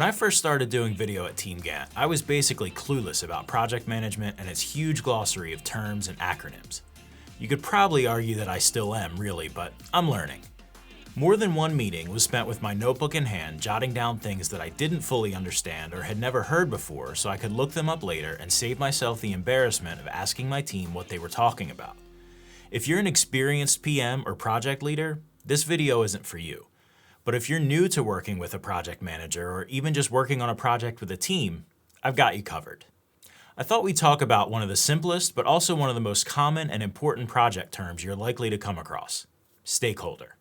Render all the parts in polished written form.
I first started doing video at Teamgantt, I was basically clueless about project management and its huge glossary of terms and acronyms. You could probably argue that I still am, really, but I'm learning. More than one meeting was spent with my notebook in hand, jotting down things that I didn't fully understand or had never heard before so I could look them up later and save myself the embarrassment of asking my team what they were talking about. If you're an experienced PM or project leader, this video isn't for you. But if you're new to working with a project manager or even just working on a project with a team, I've got you covered. I thought we'd talk about one of the simplest but also one of the most common and important project terms you're likely to come across: stakeholder.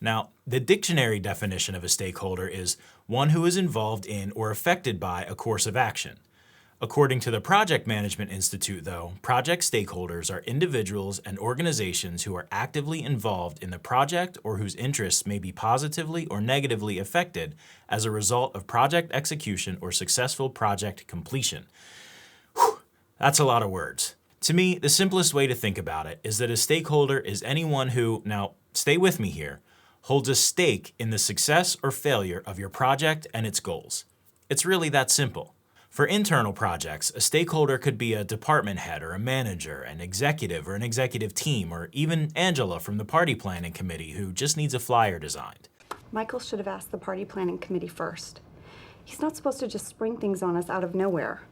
Now, the dictionary definition of a stakeholder is one who is involved in or affected by a course of action. According to the Project Management Institute, though, project stakeholders are individuals and organizations who are actively involved in the project or whose interests may be positively or negatively affected as a result of project execution or successful project completion. Whew, that's a lot of words. To me, the simplest way to think about it is that a stakeholder is anyone who, now stay with me here, holds a stake in the success or failure of your project and its goals. It's really that simple. For internal projects, a stakeholder could be a department head or a manager, an executive or an executive team, or even Angela from the party planning committee who just needs a flyer designed. Michael should have asked the party planning committee first. He's not supposed to just spring things on us out of nowhere.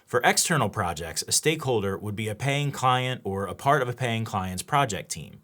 For external projects, a stakeholder would be a paying client or a part of a paying client's project team.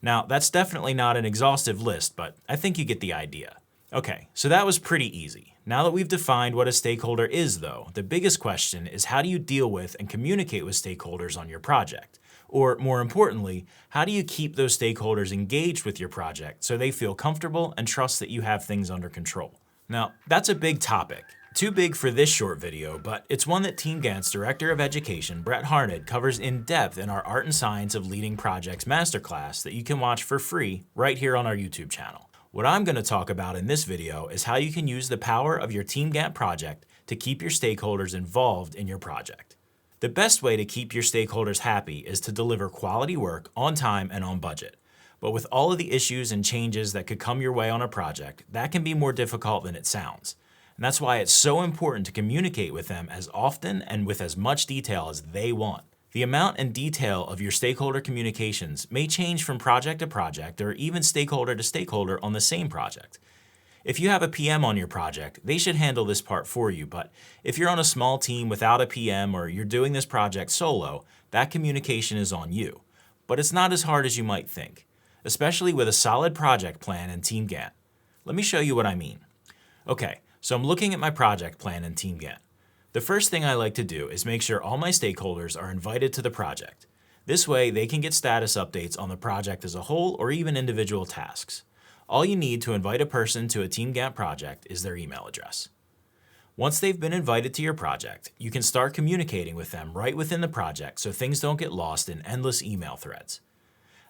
Now, that's definitely not an exhaustive list, but I think you get the idea. Okay, so that was pretty easy. Now that we've defined what a stakeholder is, though, the biggest question is how do you deal with and communicate with stakeholders on your project? Or more importantly, how do you keep those stakeholders engaged with your project so they feel comfortable and trust that you have things under control? Now, that's a big topic. Too big for this short video, but it's one that Teamgantt's Director of Education, Brett Harned, covers in depth in our Art and Science of Leading Projects Masterclass that you can watch for free right here on our YouTube channel. What I'm going to talk about in this video is how you can use the power of your Teamgantt project to keep your stakeholders involved in your project. The best way to keep your stakeholders happy is to deliver quality work on time and on budget. But with all of the issues and changes that could come your way on a project, that can be more difficult than it sounds. And that's why it's so important to communicate with them as often and with as much detail as they want. The amount and detail of your stakeholder communications may change from project to project or even stakeholder to stakeholder on the same project. If you have a PM on your project, they should handle this part for you, but if you're on a small team without a PM or you're doing this project solo, that communication is on you. But it's not as hard as you might think, especially with a solid project plan in Teamgantt. Let me show you what I mean. Okay, so I'm looking at my project plan in Teamgantt. The first thing I like to do is make sure all my stakeholders are invited to the project. This way, they can get status updates on the project as a whole or even individual tasks. All you need to invite a person to a Teamgantt project is their email address. Once they've been invited to your project, you can start communicating with them right within the project so things don't get lost in endless email threads.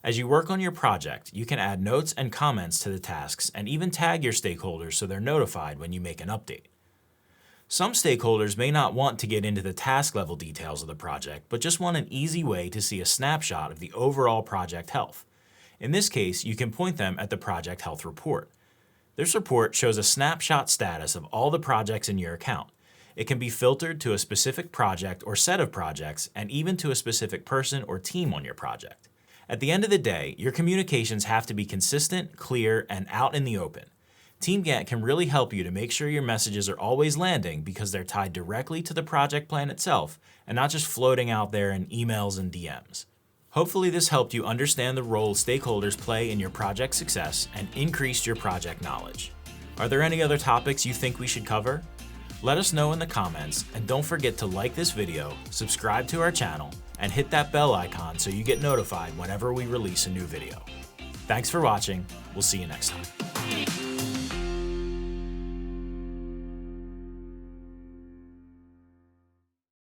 As you work on your project, you can add notes and comments to the tasks and even tag your stakeholders so they're notified when you make an update. Some stakeholders may not want to get into the task level details of the project, but just want an easy way to see a snapshot of the overall project health. In this case, you can point them at the Project Health Report. This report shows a snapshot status of all the projects in your account. It can be filtered to a specific project or set of projects and even to a specific person or team on your project. At the end of the day, your communications have to be consistent, clear, and out in the open. Teamgantt can really help you to make sure your messages are always landing because they're tied directly to the project plan itself and not just floating out there in emails and DMs. Hopefully this helped you understand the role stakeholders play in your project success and increased your project knowledge. Are there any other topics you think we should cover? Let us know in the comments, and don't forget to like this video, subscribe to our channel, and hit that bell icon so you get notified whenever we release a new video. Thanks for watching. We'll see you next time.